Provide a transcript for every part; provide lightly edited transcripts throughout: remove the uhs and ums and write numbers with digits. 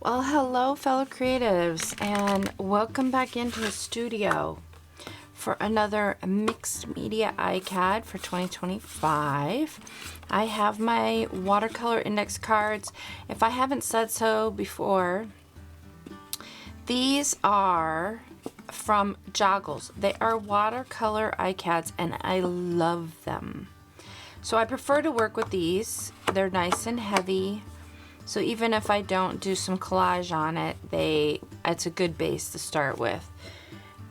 Well, hello fellow creatives, and welcome back into the studio for another mixed media ICAD for 2025. I have my watercolor index cards. If I haven't said so before, these are from Joggles. They are watercolor ICADs and I love them. So I prefer to work with these. They're nice and heavy. So even if I don't do some collage on it, it's a good base to start with.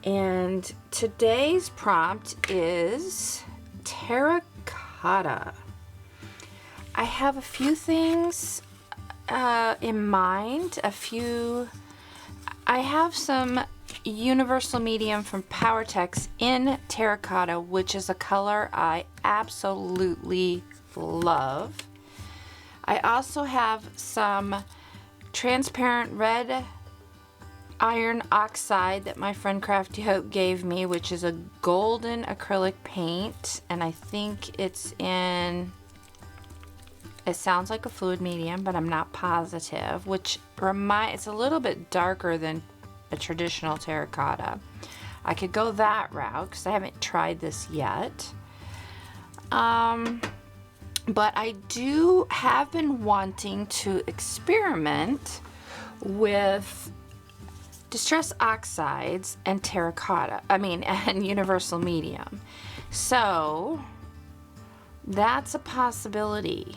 And today's prompt is Terra Cotta. I have a few things in mind. I have some universal medium from Powertex in Terra Cotta, which is a color I absolutely love. I also have some transparent red iron oxide that my friend Crafty Hope gave me, which is a golden acrylic paint, and I think it sounds like a fluid medium, but I'm not positive, which it's a little bit darker than a traditional terracotta. I could go that route because I haven't tried this yet. But I have been wanting to experiment with distress oxides and terracotta, and universal medium. So that's a possibility.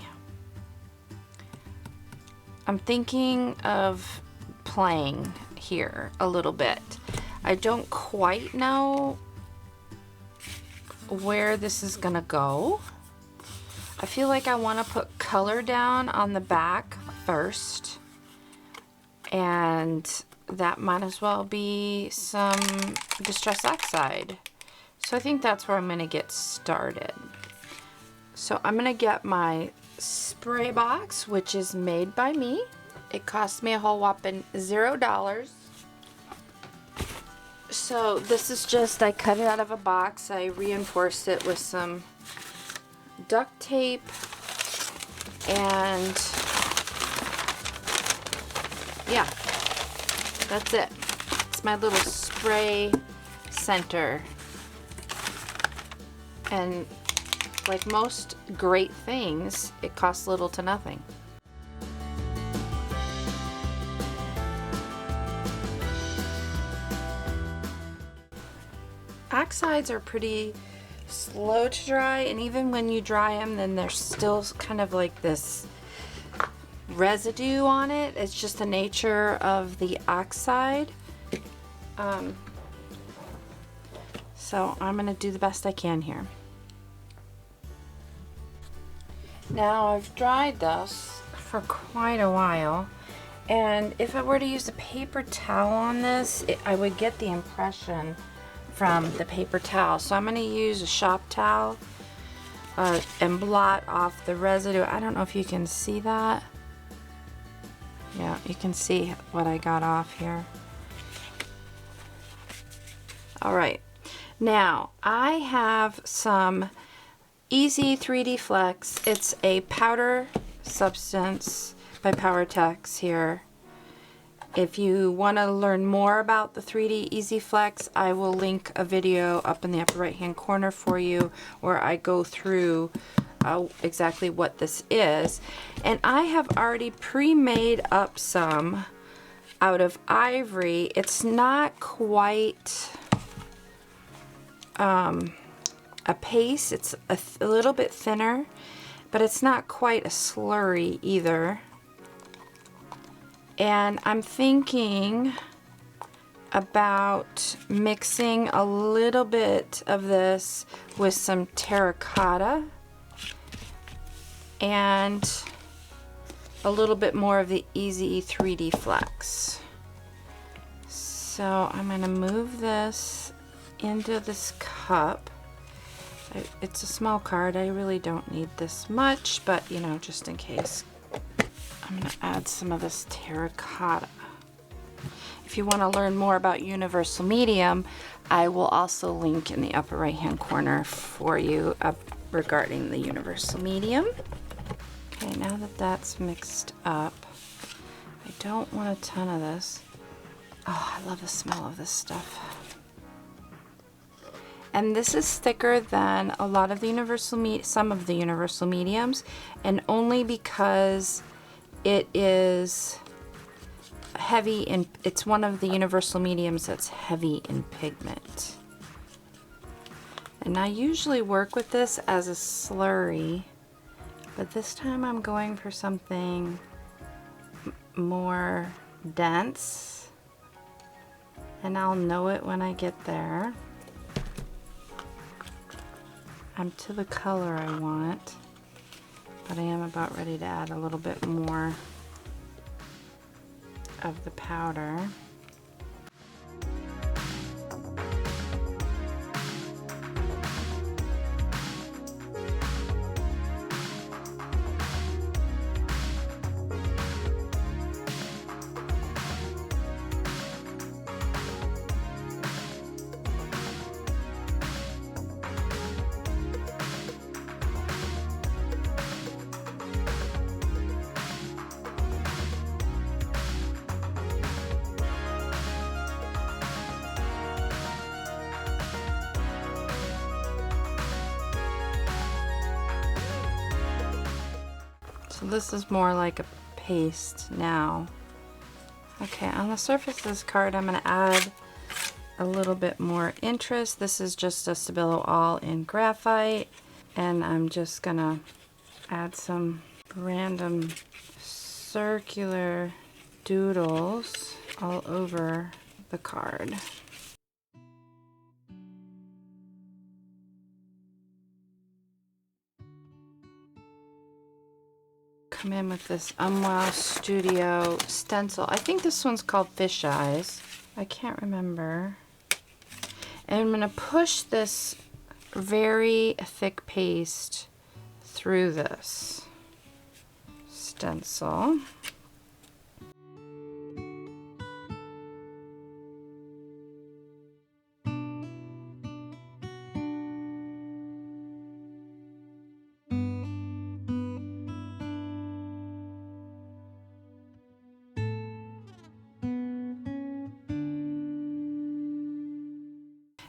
I'm thinking of playing here a little bit. I don't quite know where this is gonna go. I feel like I want to put color down on the back first, and that might as well be some distress oxide. So I think that's where I'm going to get started. So I'm going to get my spray box, which is made by me. It cost me a whole whopping $0. So this is just, I cut it out of a box. I reinforced it with some duct tape, and yeah, that's it. It's my little spray center, and like most great things, it costs little to nothing. Oxides are pretty slow to dry, and even when you dry them, then there's still kind of like this residue on it. It's just the nature of the oxide. So I'm gonna do the best I can here. Now I've dried this for quite a while, and if I were to use a paper towel on this, I would get the impression from the paper towel. So I'm going to use a shop towel and blot off the residue. I don't know if you can see that. Yeah, you can see what I got off here. Alright, now I have some Easy 3D Flex. It's a powder substance by Powertex here. If you want to learn more about the 3D Easy Flex, I will link a video up in the upper right hand corner for you where I go through exactly what this is. And I have already pre-made up some out of ivory. It's not quite a paste, it's a little bit thinner, but it's not quite a slurry either. And I'm thinking about mixing a little bit of this with some terracotta and a little bit more of the Easy 3D Flex. So I'm going to move this into this cup. It's a small card. I really don't need this much, but you know, just in case. I'm going to add some of this terracotta. If you want to learn more about universal medium, I will also link in the upper right hand corner for you regarding the universal medium. Okay, now that that's mixed up, I don't want a ton of this. Oh, I love the smell of this stuff. And this is thicker than a lot of the some of the universal mediums, and only because it is heavy in, it's one of the universal mediums that's heavy in pigment. And I usually work with this as a slurry, but this time I'm going for something more dense, and I'll know it when I get there. I'm to the color I want, but I am about ready to add a little bit more of the powder. So this is more like a paste now. Okay, on the surface of this card, I'm going to add a little bit more interest. This is just a Stabilo All in Graphite, and I'm just going to add some random circular doodles all over the card. Come in with this UmWow Studio stencil. I think this one's called Fisheyes. I can't remember. And I'm going to push this very thick paste through this stencil.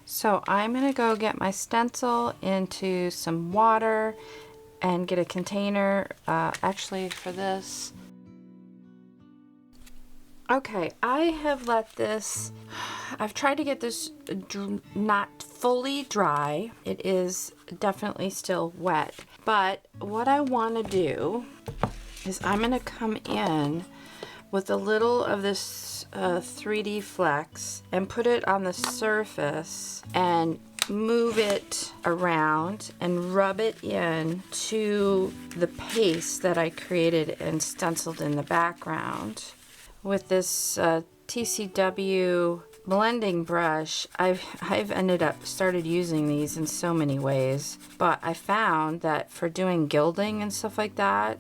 So I'm going to go get my stencil into some water and get a container, actually for this. Okay, I have let this, I've tried to get this not fully dry. It is definitely still wet, but what I want to do is I'm going to come in with a little of this 3D Flex and put it on the surface and move it around and rub it in to the paste that I created and stenciled in the background. With this TCW blending brush, I've ended up started using these in so many ways, but I found that for doing gilding and stuff like that,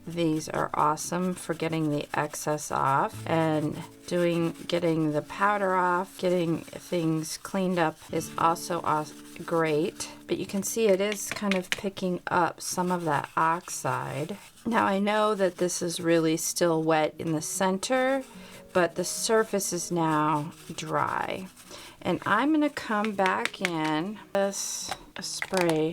these are awesome for getting the excess off, and getting the powder off, getting things cleaned up is also great. But you can see it is kind of picking up some of that oxide. Now I know that this is really still wet in the center, but the surface is now dry. And I'm going to come back in this spray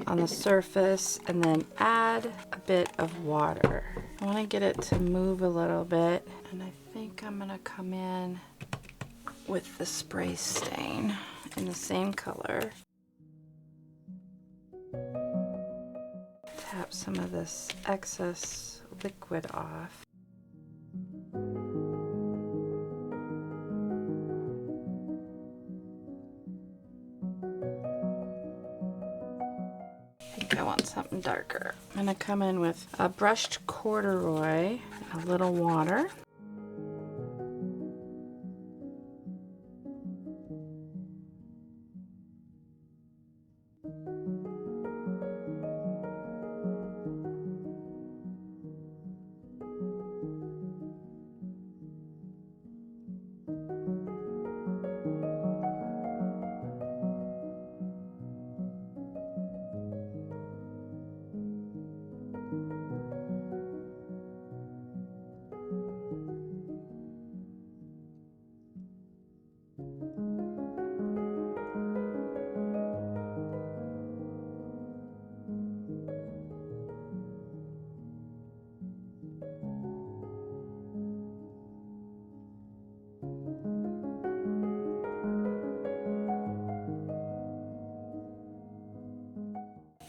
on the surface and then add a bit of water. I want to get it to move a little bit, and I think I'm going to come in with the spray stain in the same color. Tap some of this excess liquid off. I want something darker. I'm going to come in with a brushed corduroy, a little water.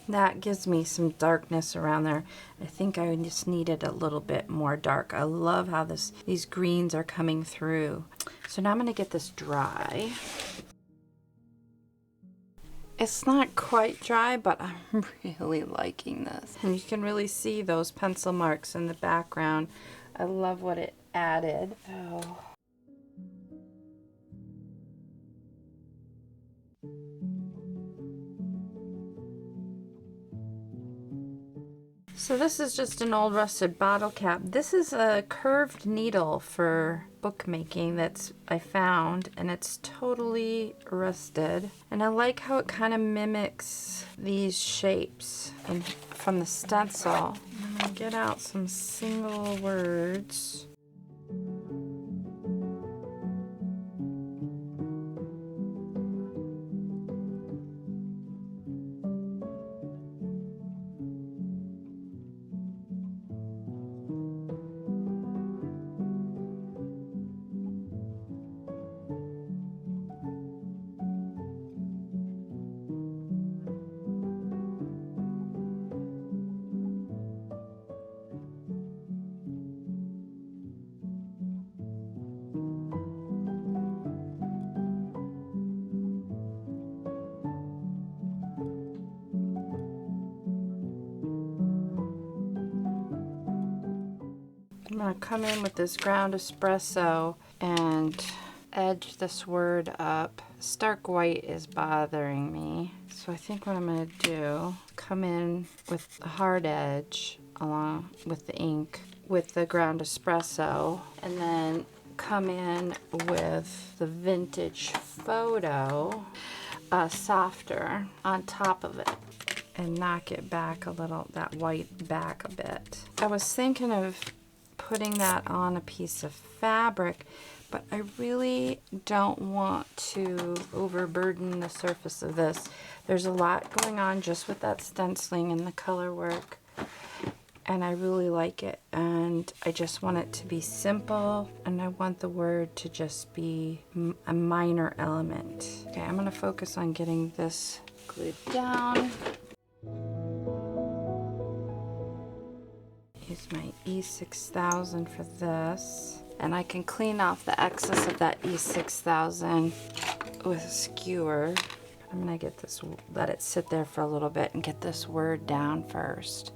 That gives me some darkness around there. I think I just needed a little bit more dark. I love how these greens are coming through. So now I'm gonna get this dry. It's not quite dry, but I'm really liking this. And you can really see those pencil marks in the background. I love what it added. Oh. So this is just an old rusted bottle cap. This is a curved needle for bookmaking that's I found, and it's totally rusted. And I like how it kind of mimics these shapes from the stencil. I'm gonna get out some single words. I'm gonna come in with this ground espresso and edge this word up. Stark white is bothering me. So I think what I'm gonna do, come in with the hard edge along with the ink with the ground espresso, and then come in with the vintage photo softer on top of it and knock it back a little, that white back a bit. I was thinking of putting that on a piece of fabric, but I really don't want to overburden the surface of this. There's a lot going on just with that stenciling and the color work, and I really like it, and I just want it to be simple, and I want the word to just be a minor element. Okay, I'm gonna focus on getting this glued down. Use my E6000 for this, and I can clean off the excess of that E6000 with a skewer. I'm gonna get this, let it sit there for a little bit and get this word down first.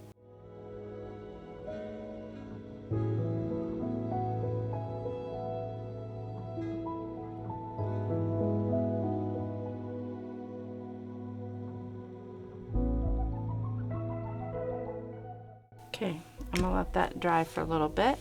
Okay, I'm gonna let that dry for a little bit.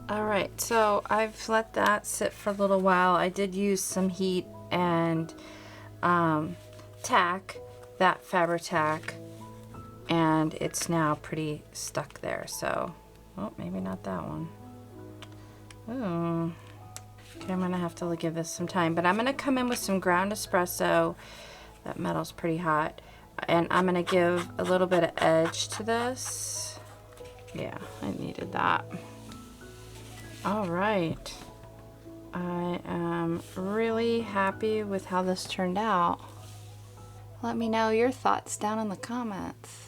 All right, so I've let that sit for a little while. I did use some heat and tack, that Fabri-Tac, and it's now pretty stuck there. So, oh, maybe not that one. Ooh. Okay, I'm gonna have to give this some time, but I'm gonna come in with some ground espresso. That metal's pretty hot, and I'm gonna give a little bit of edge to this. Yeah, I needed that. All right, I am really happy with how this turned out. Let me know your thoughts down in the comments.